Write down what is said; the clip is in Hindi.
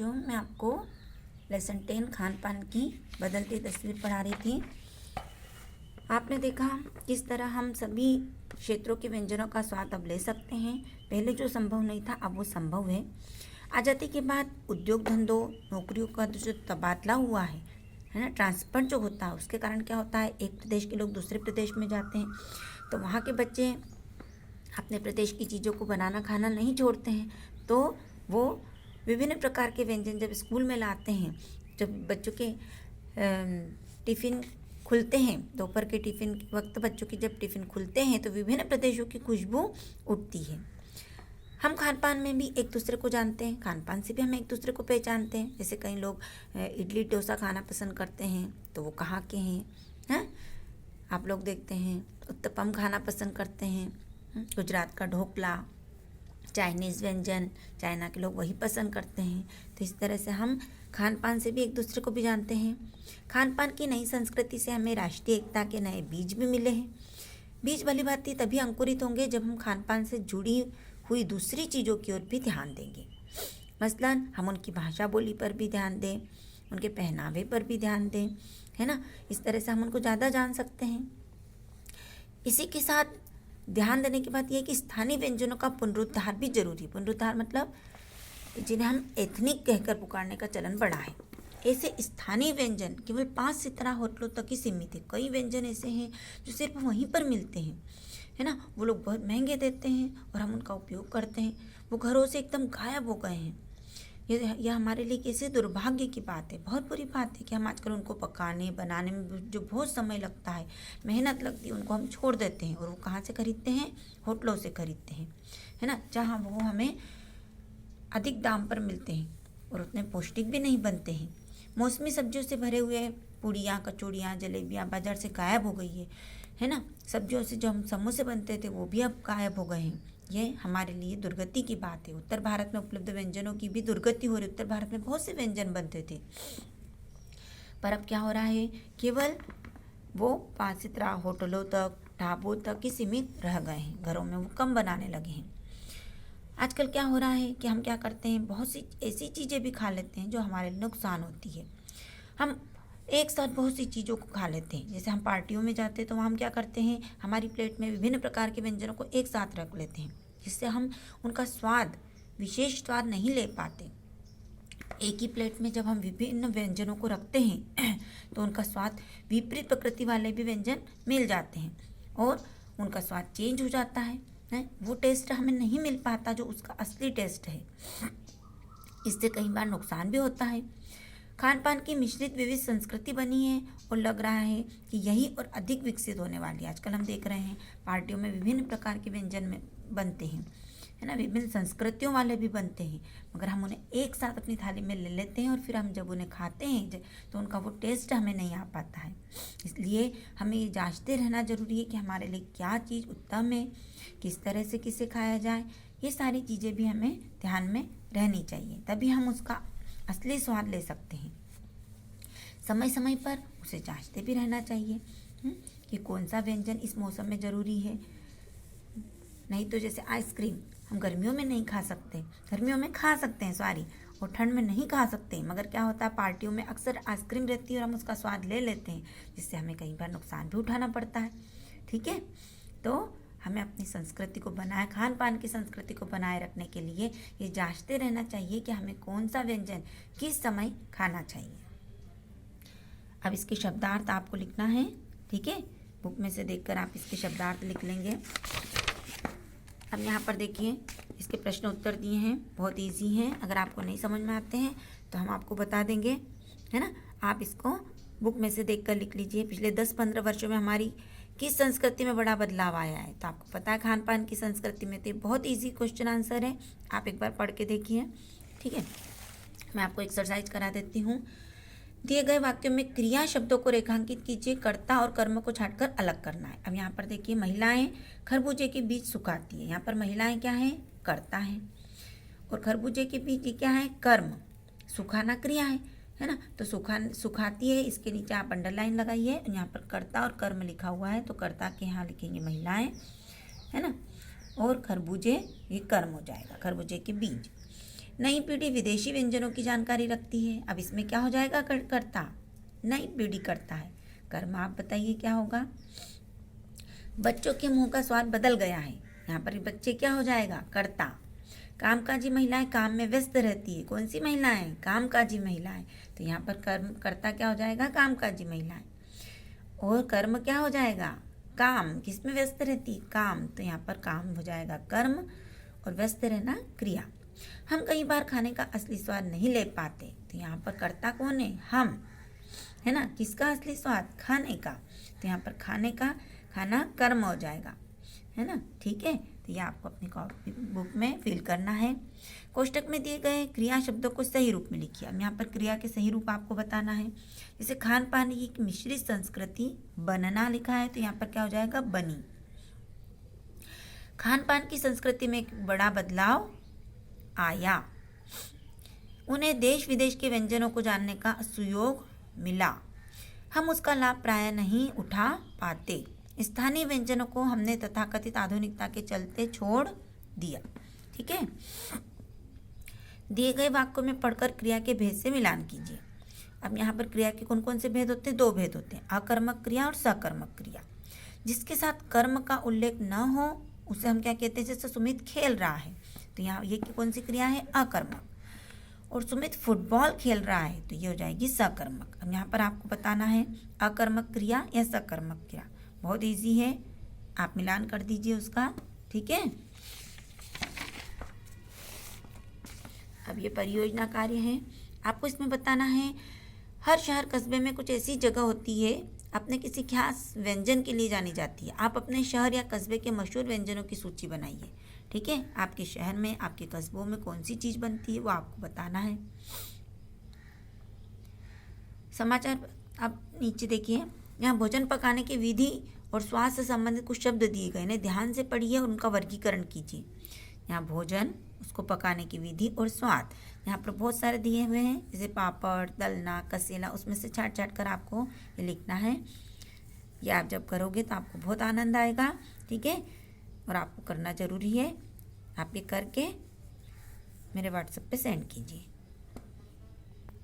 बच्चों, मैं आपको लेसन 10 खान पान की बदलती तस्वीर पढ़ा रही थी। आपने देखा किस तरह हम सभी क्षेत्रों के व्यंजनों का स्वाद अब ले सकते हैं। पहले जो संभव नहीं था अब वो संभव है। आज़ादी के बाद उद्योग धंधों, नौकरियों का जो तबादला हुआ है ना, ट्रांसफर जो होता है, उसके कारण क्या होता है, एक प्रदेश के लोग दूसरे प्रदेश में जाते हैं तो वहाँ के बच्चे अपने प्रदेश की चीज़ों को बनाना खाना नहीं छोड़ते हैं, तो वो विभिन्न प्रकार के व्यंजन जब स्कूल में लाते हैं, जब बच्चों के टिफ़िन खुलते हैं, दोपहर के टिफ़िन के वक्त बच्चों के जब टिफ़िन खुलते हैं तो विभिन्न प्रदेशों की खुशबू उठती है। हम खान पान में भी एक दूसरे को जानते हैं, खान पान से भी हम एक दूसरे को पहचानते हैं। जैसे कई लोग इडली डोसा खाना पसंद करते हैं तो वो कहाँ के हैं। आप लोग देखते हैं उत्तपम खाना पसंद करते हैं, गुजरात का ढोकला, चाइनीज़ व्यंजन, चाइना के लोग वही पसंद करते हैं। तो इस तरह से हम खान पान से भी एक दूसरे को भी जानते हैं। खान पान की नई संस्कृति से हमें राष्ट्रीय एकता के नए बीज भी मिले हैं। बीज भली भांति तभी अंकुरित होंगे जब हम खान पान से जुड़ी हुई दूसरी चीज़ों की ओर भी ध्यान देंगे। मसलन हम उनकी भाषा बोली पर भी ध्यान दें, उनके पहनावे पर भी ध्यान दें, है ना। इस तरह से हम उनको ज़्यादा जान सकते हैं। इसी के साथ ध्यान देने की बात यह है कि स्थानीय व्यंजनों का पुनरुद्धार भी जरूरी है। पुनरुद्धार मतलब जिन्हें हम एथनिक कहकर पुकारने का चलन बढ़ा है। ऐसे स्थानीय व्यंजन केवल 5 सितारा होटलों तक ही सीमित है। कई व्यंजन ऐसे हैं जो सिर्फ वहीं पर मिलते हैं, है ना। वो लोग बहुत महंगे देते हैं और हम उनका उपयोग करते हैं, वो घरों से एकदम गायब हो गए हैं। यह हमारे लिए कैसे दुर्भाग्य की बात है, बहुत बुरी बात है कि हम आजकल उनको पकाने बनाने में जो बहुत समय लगता है, मेहनत लगती है, उनको हम छोड़ देते हैं। और वो कहाँ से खरीदते हैं, होटलों से खरीदते हैं, है ना, जहाँ वो हमें अधिक दाम पर मिलते हैं और उतने पौष्टिक भी नहीं बनते हैं। मौसमी सब्जियों से भरे हुए पूड़ियाँ, कचौड़ियाँ, जलेबियाँ बाजार से गायब हो गई है ना। सब्जियों से जो हम समोसे बनते थे वो भी अब गायब हो गए हैं। ये हमारे लिए दुर्गति की बात है। उत्तर भारत में उपलब्ध व्यंजनों की भी दुर्गति हो रही। उत्तर भारत में बहुत से व्यंजन बनते थे, पर अब क्या हो रहा है, केवल वो 5 सितारा होटलों तक, ढाबों तक ही सीमित रह गए हैं। घरों में वो कम बनाने लगे हैं। आजकल क्या हो रहा है कि हम क्या करते हैं, बहुत सी ऐसी चीज़ें भी खा लेते हैं जो हमारे लिए नुकसान होती है। हम एक साथ बहुत सी चीज़ों को खा लेते हैं। जैसे हम पार्टियों में जाते हैं तो वहाँ हम क्या करते हैं, हमारी प्लेट में विभिन्न प्रकार के व्यंजनों को एक साथ रख लेते हैं, जिससे हम उनका स्वाद, विशेष स्वाद नहीं ले पाते। एक ही प्लेट में जब हम विभिन्न व्यंजनों को रखते हैं तो उनका स्वाद, विपरीत प्रकृति वाले भी व्यंजन मिल जाते हैं और उनका स्वाद चेंज हो जाता है। वो टेस्ट हमें नहीं मिल पाता जो उसका असली टेस्ट है। इससे कई बार नुकसान भी होता है। खान पान की मिश्रित विविध संस्कृति बनी है और लग रहा है कि यही और अधिक विकसित होने वाली है। आजकल हम देख रहे हैं पार्टियों में विभिन्न प्रकार के व्यंजन में बनते हैं, है ना, विभिन्न संस्कृतियों वाले भी बनते हैं, मगर हम उन्हें एक साथ अपनी थाली में ले लेते हैं और फिर हम जब उन्हें खाते हैं तो उनका वो टेस्ट हमें नहीं आ पाता है। इसलिए हमें ये जांचते रहना ज़रूरी है कि हमारे लिए क्या चीज़ उत्तम है, किस तरह से किसे खाया जाए। ये सारी चीज़ें भी हमें ध्यान में रहनी चाहिए, तभी हम उसका असली स्वाद ले सकते हैं। समय समय पर उसे जांचते भी रहना चाहिए कि कौन सा व्यंजन इस मौसम में ज़रूरी है। नहीं तो जैसे आइसक्रीम हम गर्मियों में नहीं खा सकते, गर्मियों में खा सकते हैं सॉरी, और ठंड में नहीं खा सकते। मगर क्या होता है, पार्टियों में अक्सर आइसक्रीम रहती है और हम उसका स्वाद ले लेते हैं, जिससे हमें कई बार नुकसान भी उठाना पड़ता है। ठीक है, तो हमें अपनी संस्कृति को बनाए, खान पान की संस्कृति को बनाए रखने के लिए ये जांचते रहना चाहिए कि हमें कौन सा व्यंजन किस समय खाना चाहिए। अब इसके शब्दार्थ आपको लिखना है, ठीक है, बुक में से देखकर आप इसके शब्दार्थ लिख लेंगे। अब यहाँ पर देखिए इसके प्रश्न उत्तर दिए हैं, बहुत इजी हैं। अगर आपको नहीं समझ में आते हैं तो हम आपको बता देंगे, है ना। आप इसको बुक में से देखकर लिख लीजिए। पिछले 10-15 वर्षों में हमारी किस संस्कृति में बड़ा बदलाव आया है, तो आपको पता है खान पान की संस्कृति में। तो बहुत इजी क्वेश्चन आंसर है, आप एक बार पढ़ के देखिए। ठीक है, मैं आपको एक्सरसाइज करा देती हूँ। दिए गए वाक्यों में क्रिया शब्दों को रेखांकित कीजिए, कर्ता और कर्म को छांटकर अलग करना है। अब यहाँ पर देखिए, महिलाएं खरबूजे के बीज सुखाती है। यहाँ पर महिलाएं क्या है, कर्ता है, और खरबूजे के बीज क्या है, कर्म, सुखाना क्रिया है ना। तो सुखाती है, इसके नीचे आप अंडरलाइन लगाइए। यहाँ पर कर्ता और कर्म लिखा हुआ है, तो कर्ता के यहाँ लिखेंगे महिलाएं, है ना, और खरबूजे ये कर्म हो जाएगा, खरबूजे के बीज। नई पीढ़ी विदेशी व्यंजनों की जानकारी रखती है। अब इसमें क्या हो जाएगा? कर्ता। नई पीढ़ी करता है। कर्म आप बताइए क्या होगा? बच्चों के मुंह का स्वाद बदल गया है। यहाँ पर बच्चे क्या हो जाएगा? कर्ता। कामकाजी महिलाएं काम में व्यस्त रहती है। कौन सी महिलाएं? कामकाजी महिलाएं। तो यहाँ पर कर्म कर्ता क्या हो जाएगा? कामकाजी महिलाएं। और कर्म क्या हो जाएगा? काम। किसमें व्यस्त रहती? काम। तो यहाँ पर काम हो जाएगा कर्म और व्यस्त रहना क्रिया। हम कई बार खाने का असली स्वाद नहीं ले पाते। तो यहाँ पर कर्ता कौन है? हम, है ना। किसका असली स्वाद? खाने का। तो यहाँ पर खाने का, खाना कर्म हो जाएगा, है ना। ठीक है, तो ये आपको अपनी कॉपी बुक में फिल करना है। कोष्टक में दिए गए क्रिया शब्दों को सही रूप में लिखिए। अब यहाँ पर क्रिया के सही रूप आपको बताना है। जैसे खान पान की मिश्रित संस्कृति, बनना लिखा है, तो यहाँ पर क्या हो जाएगा? बनी। खान पान की संस्कृति में एक बड़ा बदलाव आया। उन्हें देश विदेश के व्यंजनों को जानने का सुयोग मिला। हम उसका लाभ प्राय नहीं उठा पाते। स्थानीय व्यंजनों को हमने तथाकथित आधुनिकता के चलते छोड़ दिया। ठीक है, दिए गए वाक्यों में पढ़कर क्रिया के भेद से मिलान कीजिए। अब यहाँ पर क्रिया के कौन कौन से भेद होते हैं? 2 भेद होते हैं, अकर्मक क्रिया और सकर्मक क्रिया। जिसके साथ कर्म का उल्लेख न हो उसे हम क्या कहते हैं? जैसे सुमित खेल रहा है, तो यहाँ ये कौन सी क्रिया है? अकर्मक। और सुमित फुटबॉल खेल रहा है, तो ये हो जाएगी सकर्मक। अब यहाँ पर आपको बताना है अकर्मक क्रिया या सकर्मक क्रिया। बहुत इजी है, आप मिलान कर दीजिए उसका। ठीक है, अब ये परियोजना कार्य है। आपको इसमें बताना है हर शहर कस्बे में कुछ ऐसी जगह होती है अपने किसी खास व्यंजन के लिए जानी जाती है। आप अपने शहर या कस्बे के मशहूर व्यंजनों की सूची बनाइए। ठीक है, आपके शहर में, आपके कस्बों में कौन सी चीज़ बनती है वो आपको बताना है। समाचार आप नीचे देखिए, यहाँ भोजन पकाने की विधि और स्वाद से संबंधित कुछ शब्द दिए गए हैं, ध्यान से पढ़िए और उनका वर्गीकरण कीजिए। यहाँ भोजन, उसको पकाने की विधि और स्वाद, यहाँ पर बहुत सारे दिए हुए हैं, जैसे पापड़, तलना, कसेला, उसमें से छाट छाट कर आपको ये लिखना है। ये आप जब करोगे तो आपको बहुत आनंद आएगा। ठीक है, और आपको करना ज़रूरी है। आप ये करके मेरे व्हाट्सएप पे सेंड कीजिए।